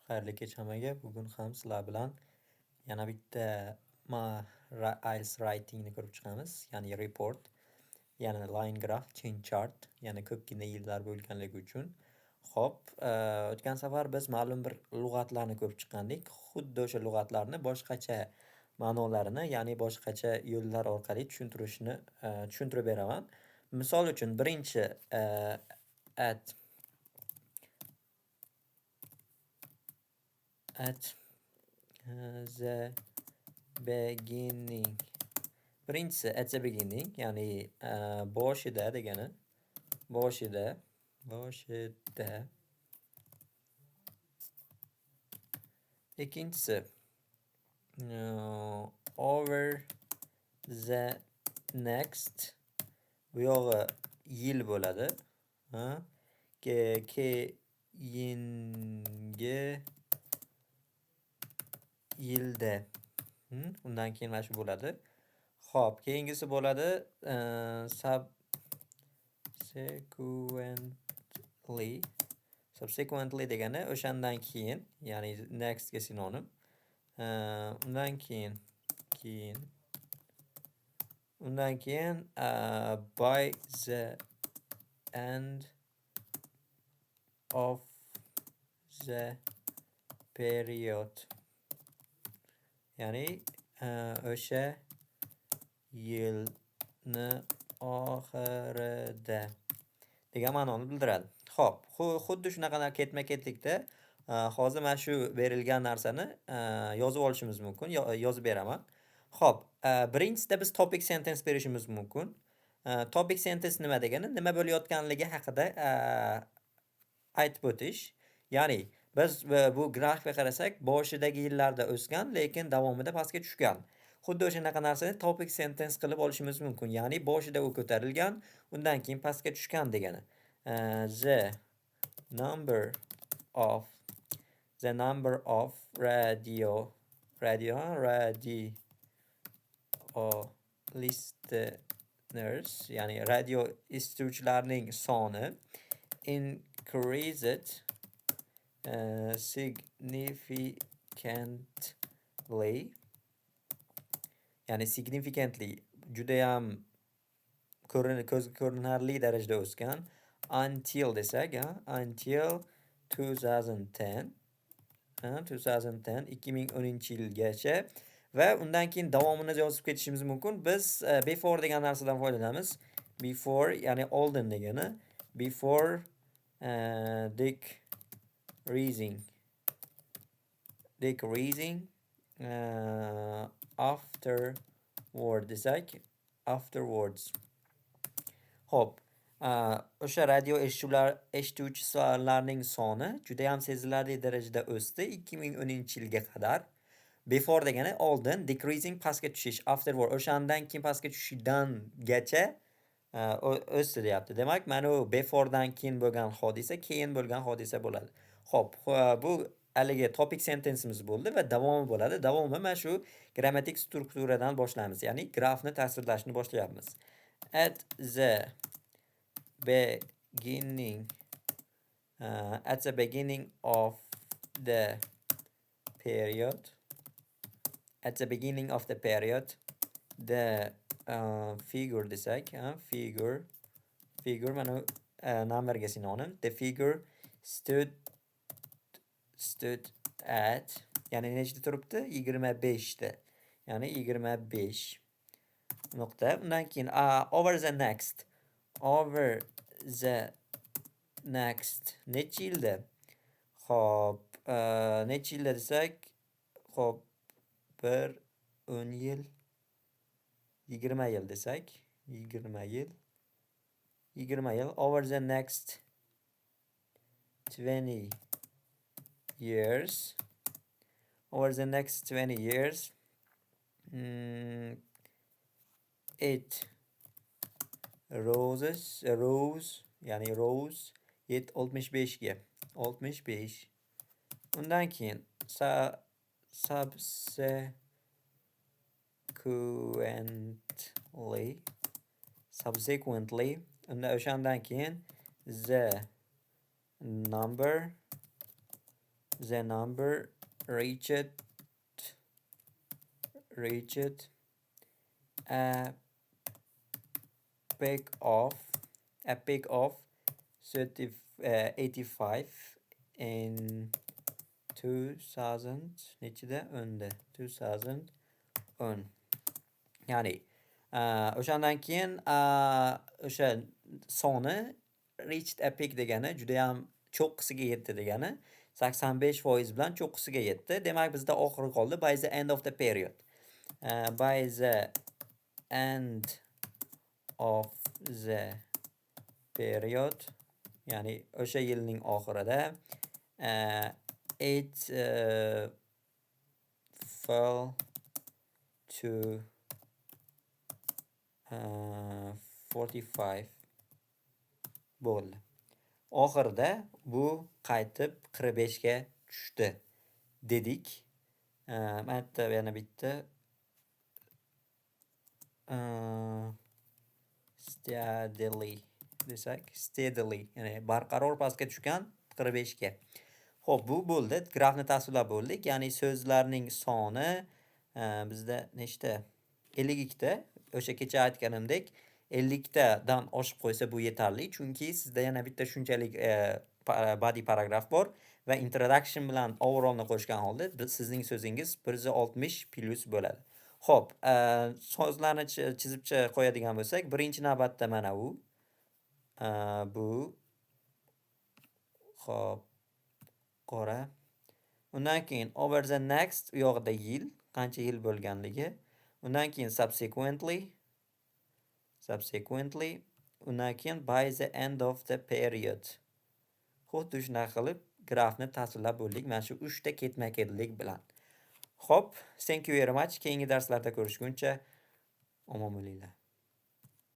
Xayrli kech hammaga. Bugun ham sizlar bilan yana bitta IELTS writingni ko'rib chiqamiz, ya'ni report, ya'ni line graph, chain chart, ya'ni ko'pgina yillar bo'lganligi uchun. Xo'p, o'tgan safar biz ma'lum bir lug'atlarni ko'rib chiqqandik. Xuddi o'sha lug'atlarni boshqacha ma'nolarini, ya'ni boshqacha yo'llar orqali tushuntirib beraman. Misol uchun birinchi at the beginning. Birinchisi at the beginning, ya'ni boshida degani. Boshida. Ikkinchisi over the next. Bu yog'i yil bo'ladi. Keyingi yilda. Undan keyin mana shu bo'ladi. Xo'p, keyingisi bo'ladi subsequently degani o'shandan keyin, ya'ni next ga sinonim. Undan keyin by the end of the period. Ya'ni o'sha yilni oxirida degan ma'noni bildiradi. Xo'p, xuddi shunaqa ketma-ketlikda hozir mana shu berilgan narsani yozib olishimiz mumkin, yozib beraman. Xo'p, birinchisida biz topic sentence berishimiz mumkin. Topic sentence nima degani? Nima bo'layotganligi haqida aytib o'tish. Ya'ni biz bu grafikga qarasak, boshidagi yillarda o'sgan, lekin davomida pastga tushgan. Xuddi o'shanaqa narsani topic sentence qilib olishimiz mumkin. Ya'ni boshida u ko'tarilgan, undan keyin pastga tushgan degani. The number of radio listeners, ya'ni radio eshituvchilarning soni increased significantly, ya'ni significantly judayam ko'zga ko'rinarli darajada o'sgan. Until desak, until 2010 2010-yilgacha va undan keyin davomini yozib ketishimiz mumkin. Biz before degan narsadan foydalanamiz. Before, ya'ni oldin degani. Before decreasing afterward desak, afterwards. Xo'p, o'sha radio eshituvchilarning soni juda ham sezilarli darajada o'sdi 2010-yilga qadar. Before degani oldin, decreasing pastga tushish, afterward o'shandan keyin pastga tushishdangacha o'sdi deyapti. Demak, mana u beforedan keyin bo'lgan hodisa, keyin bo'lgan hodisa bo'ladi. Xo'p, bu haligi topic sentence'imiz bo'ldi va davomi bo'ladi. Davomi mana shu grammatik strukturadan boshlaymiz, ya'ni grafni tasvirlashni boshlayapmiz. At the beginning of the period, the figure desak, figure mana numberga sinonim. The figure stood at, ya'ni nechta turibdi? 25 ta. Ya'ni 25 nuqta. Undan keyin over the next necha yilda? Xo'p, necha yilda desak, xo'p, 10 yil, 20 yil desak, 20 yil. Over the next 20 years. Over the next 20 years, it rose, ya'ni rose 65 ga. 65. Undan keyin subsequently, o'shandan keyin the number the number reached a peak of 85 in 2000 nechida 2010. Ya'ni o'shandan keyin o'sha soni reached a peak degani juda ham cho'qqisiga yetdi degani 85% bilan cho'qqisiga yetdi. Demak bizda oxiri qoldi by the end of the period. By the end of the period, ya'ni o'sha yilning oxirida it fell to 45 bo'ldi. Oxirida bu qaytib 45 ga tushdi dedik. Mana bitta yana bitta steadily desak, steadily, ya'ni barqaror pastga tushgan 45 ga. Xo'p, bu bo'ldi. Grafni tasvirlab bo'ldik. Ya'ni so'zlarning soni bizda nechta? 52 ta. O'sha kecha aytganimdek 50 tadan oshib qo'ysa bu yetarli, chunki sizda yana bitta shunchalik body paragraf bor va introduction bilan overallni qo'shgan holda sizning so'zingiz 160 plus bo'ladi. Xo'p, so'zlarni chizib qo'yadigan bo'lsak, birinchi navbatda mana bu. Bu xo'p, qora. Undan keyin over the next, u yoqda yil, qancha yil bo'lganligi. Undan keyin subsequently. Undan keyin by the end of the period. Xuddi shunaqa qilib grafni tasvirlab bo'ldik. Mana shu 3 ta ketma-ketlik bilan. Xo'p, thank you very much. Keyingi darslarda ko'rishguncha omon bo'linglar.